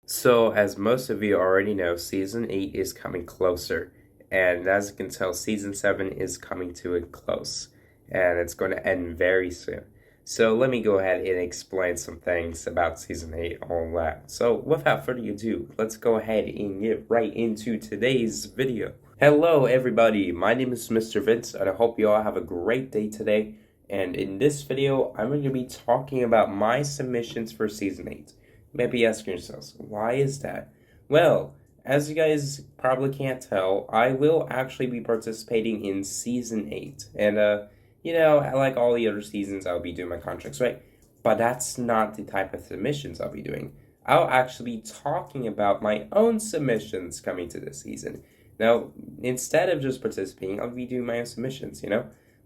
So, as most of you already know, Season 8 is coming closer. And as you can tell, Season 7 is coming to a close. And it's going to end very soon. So, let me go ahead and explain some things about Season 8, all that. So, without further ado, let's go ahead and get right into today's video. Hello, everybody. My name is Mr. Vince, and I hope you all have a great day today. And in this video, I'm going to be talking about my submissions for Season 8. Maybe asking yourselves, why is that? Well, as you guys probably can't tell, I will actually be participating in Season 8. And, like all the other seasons, I'll be doing my contracts, right? But that's not the type of submissions I'll be doing. I'll actually be talking about my own submissions coming to this season. Now, instead of just participating, I'll be doing my own submissions,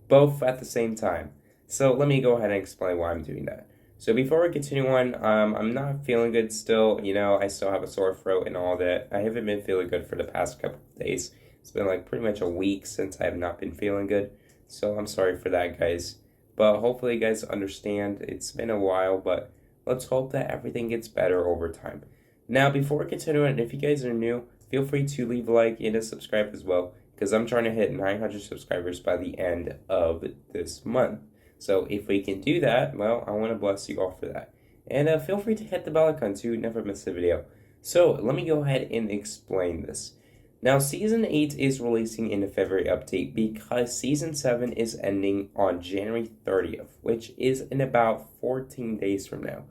both at the same time. So let me go ahead and explain why I'm doing that. So before we continue on, I'm not feeling good still. I still have a sore throat and all that. I haven't been feeling good for the past couple of days. It's been like pretty much a week since I have not been feeling good. So I'm sorry for that, guys. But hopefully you guys understand. It's been a while, but let's hope that everything gets better over time. Now, before we continue on, if you guys are new, feel free to leave a like and a subscribe as well, because I'm trying to hit 900 subscribers by the end of this month. So if we can do that, well, I want to bless you all for that. And feel free to hit the bell icon to never miss a video. So let me go ahead and explain this. Now, Season 8 is releasing in the February update because Season 7 is ending on January 30th, which is in about 14 days from now.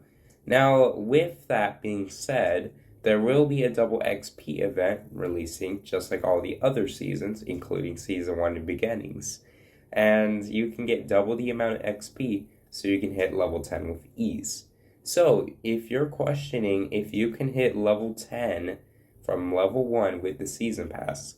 Now, with that being said, there will be a double XP event releasing just like all the other seasons, including Season 1 beginnings. And you can get double the amount of XP so you can hit level 10 with ease. So if you're questioning if you can hit level 10 from level 1 with the season pass,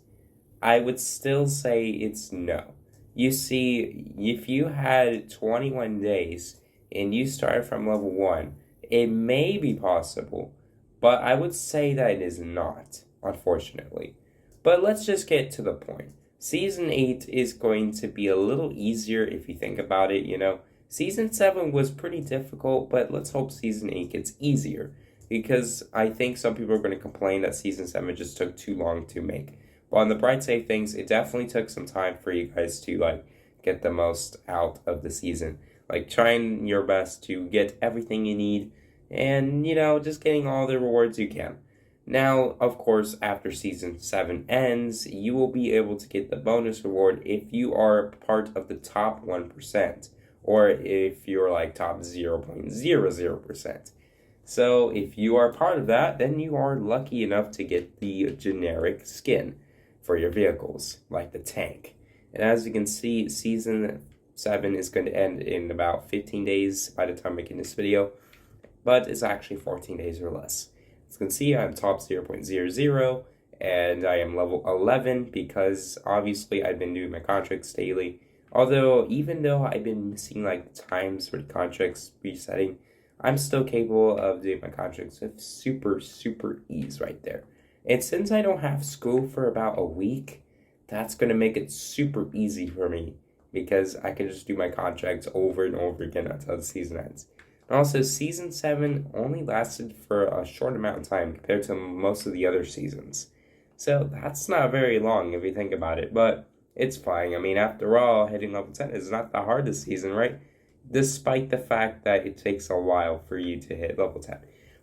I would still say it's no. You see, if you had 21 days and you started from level 1, it may be possible, but I would say that it is not, unfortunately. But let's just get to the point. Season 8 is going to be a little easier if you think about it, Season 7 was pretty difficult, but let's hope Season 8 gets easier. Because I think some people are going to complain that Season 7 just took too long to make. But on the bright side of things, it definitely took some time for you guys to, get the most out of the season. Trying your best to get everything you need and, just getting all the rewards you can. Now, of course, after Season 7 ends, you will be able to get the bonus reward if you are part of the top 1%, or if you're top 0.00%. So, if you are part of that, then you are lucky enough to get the generic skin for your vehicles, like the tank. And as you can see, Season 7 is going to end in about 15 days by the time making this video, but it's actually 14 days or less. As you can see, I'm top 0.00, and I am level 11 because obviously I've been doing my contracts daily. Although, even though I've been missing times for the contracts resetting, I'm still capable of doing my contracts with super ease right there. And since I don't have school for about a week, that's going to make it super easy for me because I can just do my contracts over and over again until the season ends. Also, Season 7 only lasted for a short amount of time compared to most of the other seasons. So that's not very long if you think about it, but it's fine. I mean, after all, hitting level 10 is not the hardest season, right? Despite the fact that it takes a while for you to hit level 10.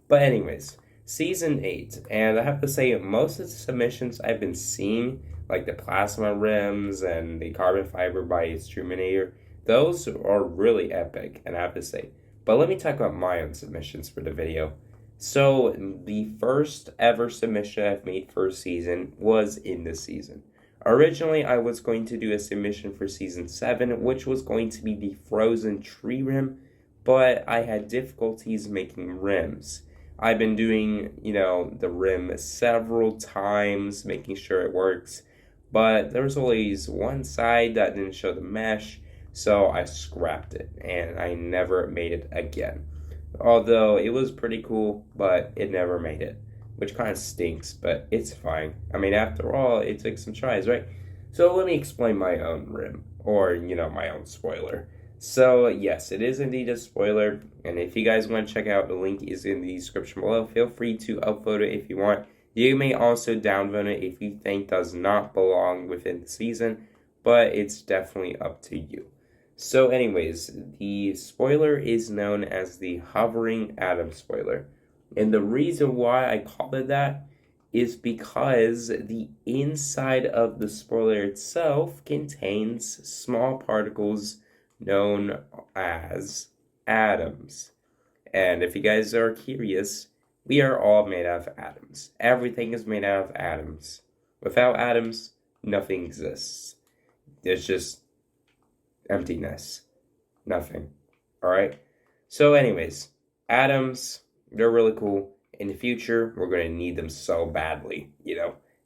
But anyways, Season 8, and I have to say, most of the submissions I've been seeing, like the plasma rims and the carbon fiber by Exterminator, those are really epic, and I have to say. But let me talk about my own submissions for the video. So, the first ever submission I've made for a season was in this season. Originally, I was going to do a submission for Season 7, which was going to be the frozen tree rim, but I had difficulties making rims. I've been doing, the rim several times, making sure it works, but there was always one side that didn't show the mesh, so I scrapped it, and I never made it again. Although, it was pretty cool, but it never made it, which kind of stinks, but it's fine. I mean, after all, it took some tries, right? So let me explain my own rim, or, my own spoiler. So, yes, it is indeed a spoiler, and if you guys want to check out, the link is in the description below. Feel free to upvote it if you want. You may also downvote it if you think does not belong within the season, but it's definitely up to you. So, anyways, the spoiler is known as the hovering atom spoiler. And the reason why I call it that is because the inside of the spoiler itself contains small particles known as atoms. And if you guys are curious, we are all made out of atoms. Everything is made out of atoms. Without atoms, nothing exists. There's just emptiness. Nothing. Alright? So, anyways, atoms, they're really cool. In the future, we're going to need them so badly,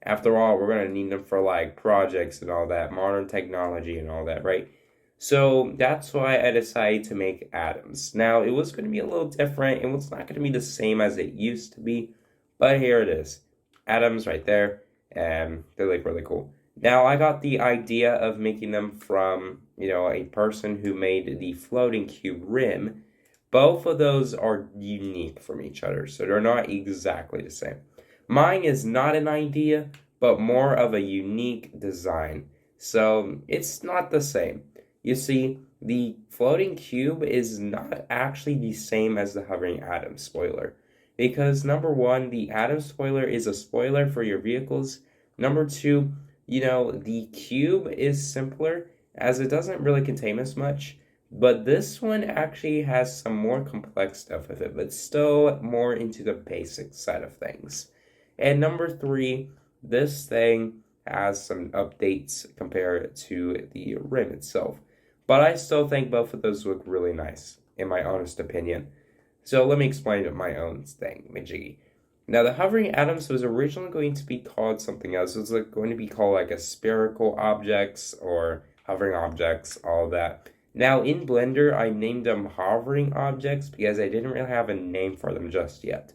After all, we're going to need them for like projects and all that, modern technology and all that, right? So that's why I decided to make atoms. Now, it was going to be a little different. It was not going to be the same as it used to be, but here it is. Atoms right there, and they look really cool. Now, I got the idea of making them from, a person who made the floating cube rim. Both of those are unique from each other, so they're not exactly the same. Mine is not an idea, but more of a unique design. So it's not the same. You see, the floating cube is not actually the same as the hovering atom spoiler. Because number one, the atom spoiler is a spoiler for your vehicles. Number two, the cube is simpler as it doesn't really contain as much. But this one actually has some more complex stuff with it, but still more into the basic side of things. And number three, this thing has some updates compared to the rim itself. But I still think both of those look really nice, in my honest opinion. So let me explain my own thing, Majiggy. Now, the hovering atoms was originally going to be called something else. It was going to be called like a spherical objects or hovering objects, all that. Now, in Blender, I named them hovering objects because I didn't really have a name for them just yet.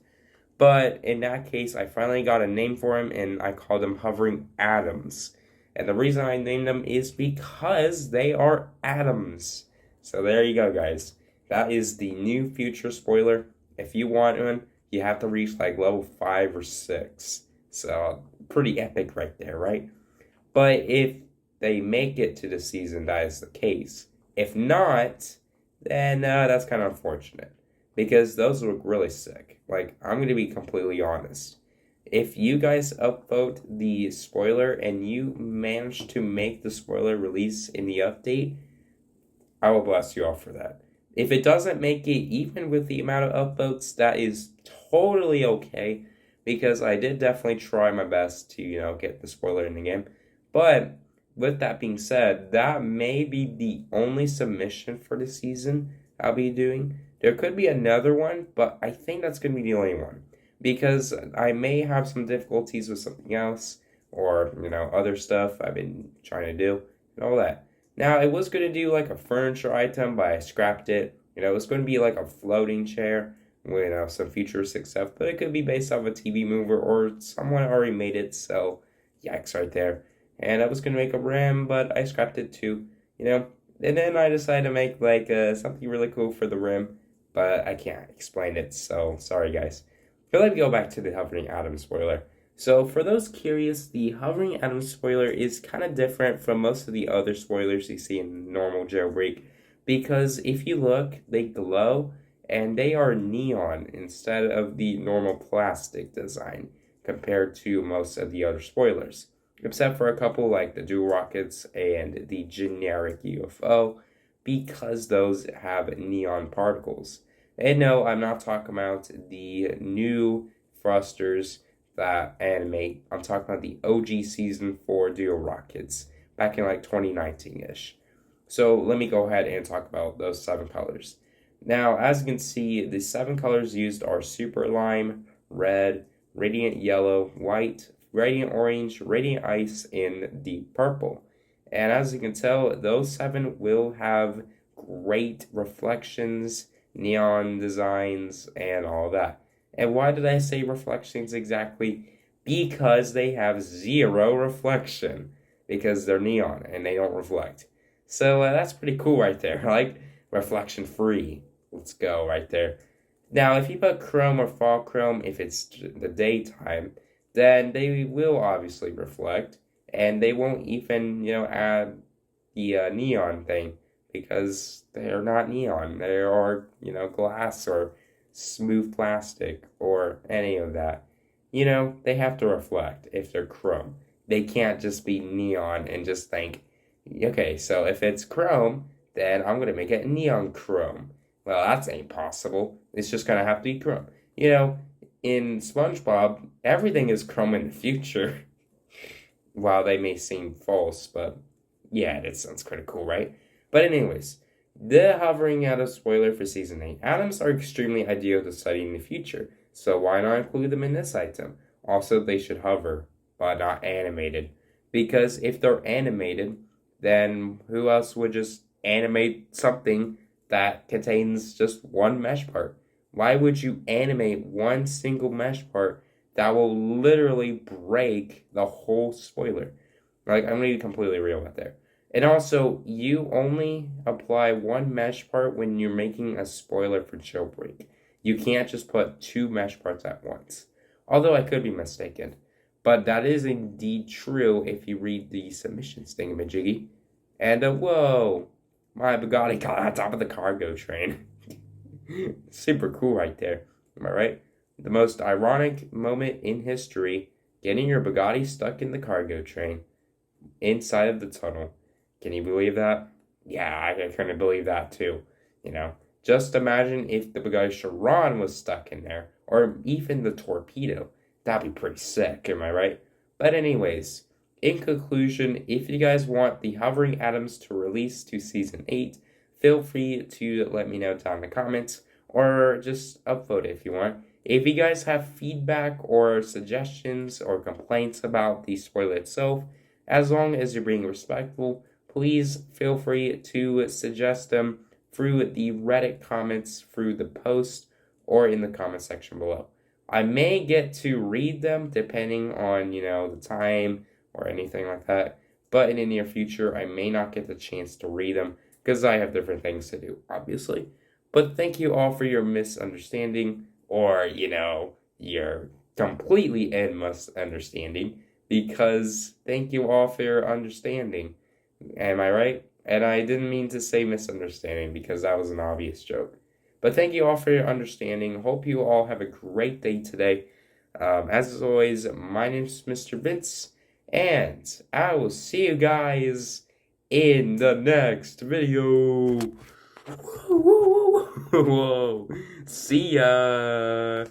But in that case, I finally got a name for them, and I called them hovering atoms. And the reason I named them is because they are atoms. So there you go, guys. That is the new future spoiler. If you want one, you have to reach like level 5 or 6. So pretty epic right there, right? But if they make it to the season, that is the case. If not, then that's kind of unfortunate. Because those look really sick. Like, I'm going to be completely honest. If you guys upvote the spoiler and you manage to make the spoiler release in the update, I will bless you all for that. If it doesn't make it, even with the amount of upvotes, that is totally okay, because I did definitely try my best to, get the spoiler in the game. But with that being said, that may be the only submission for the season I'll be doing. There could be another one, but I think that's going to be the only one. Because I may have some difficulties with something else, or, other stuff I've been trying to do, and all that. Now, it was going to do, like, a furniture item, but I scrapped it. It was going to be, like, a floating chair, with, some futuristic stuff, but it could be based off a TV mover, or someone already made it, so, yikes right there. And I was going to make a rim, but I scrapped it too, And then I decided to make, like, something really cool for the rim, but I can't explain it, so sorry, guys. But let me go back to the hovering atom spoiler. So for those curious, the hovering atom spoiler is kind of different from most of the other spoilers you see in normal Jailbreak, because if you look, they glow, and they are neon instead of the normal plastic design compared to most of the other spoilers, except for a couple like the dual rockets and the generic UFO, because those have neon particles. And no, I'm not talking about the new thrusters that animate. I'm talking about the OG Season 4 dual rockets back in like 2019-ish. So let me go ahead and talk about those 7 colors. Now, as you can see, the 7 colors used are Super Lime, Red, Radiant Yellow, White, Radiant Orange, Radiant Ice, and Deep Purple. And as you can tell, those 7 will have great reflections, neon designs, and all that. And why did I say reflections exactly? Because they have 0 reflection, because they're neon and they don't reflect. So that's pretty cool right there. Like reflection free. Let's go right there. Now, if you put chrome or fall chrome, if it's the daytime, then they will obviously reflect, and they won't even, add the neon thing because they're not neon. They are, glass or smooth plastic or any of that. They have to reflect if they're chrome. They can't just be neon and just think, okay, so if it's chrome, then I'm going to make it neon chrome. Well, that's ain't possible. It's just going to have to be chrome. In SpongeBob, everything is chrome in the future. While they may seem false, but yeah, it sounds kind of cool, right? But anyways, the hovering out of spoiler for season 8. Atoms are extremely ideal to study in the future, so why not include them in this item? Also, they should hover, but not animated. Because if they're animated, then who else would just animate something that contains just one mesh part? Why would you animate one single mesh part that will literally break the whole spoiler? Like, I'm gonna be completely real with there. And also, you only apply one mesh part when you're making a spoiler for Jailbreak. You can't just put two mesh parts at once. Although I could be mistaken. But that is indeed true if you read the submissions thingamajiggy. And whoa, my Bugatti got on top of the cargo train. Super cool right there. Am I right? The most ironic moment in history, getting your Bugatti stuck in the cargo train inside of the tunnel. Can you believe that? Yeah, I couldn't believe that too. Just imagine if the Bugatti Chiron was stuck in there, or even the torpedo. That'd be pretty sick, am I right? But anyways, in conclusion, if you guys want the hovering atoms to release to season 8, feel free to let me know down in the comments, or just upvote if you want. If you guys have feedback or suggestions or complaints about the spoiler itself, as long as you're being respectful, please feel free to suggest them through the Reddit comments, through the post, or in the comment section below. I may get to read them depending on, the time or anything like that. But in the near future, I may not get the chance to read them because I have different things to do, obviously. But thank you all for your misunderstanding or, your completely and misunderstanding, because thank you all for your understanding. Am I right? And I didn't mean to say misunderstanding because that was an obvious joke. But thank you all for your understanding. Hope you all have a great day today. As always, my name is Mr. Vince, and I will see you guys in the next video. Whoa. See ya.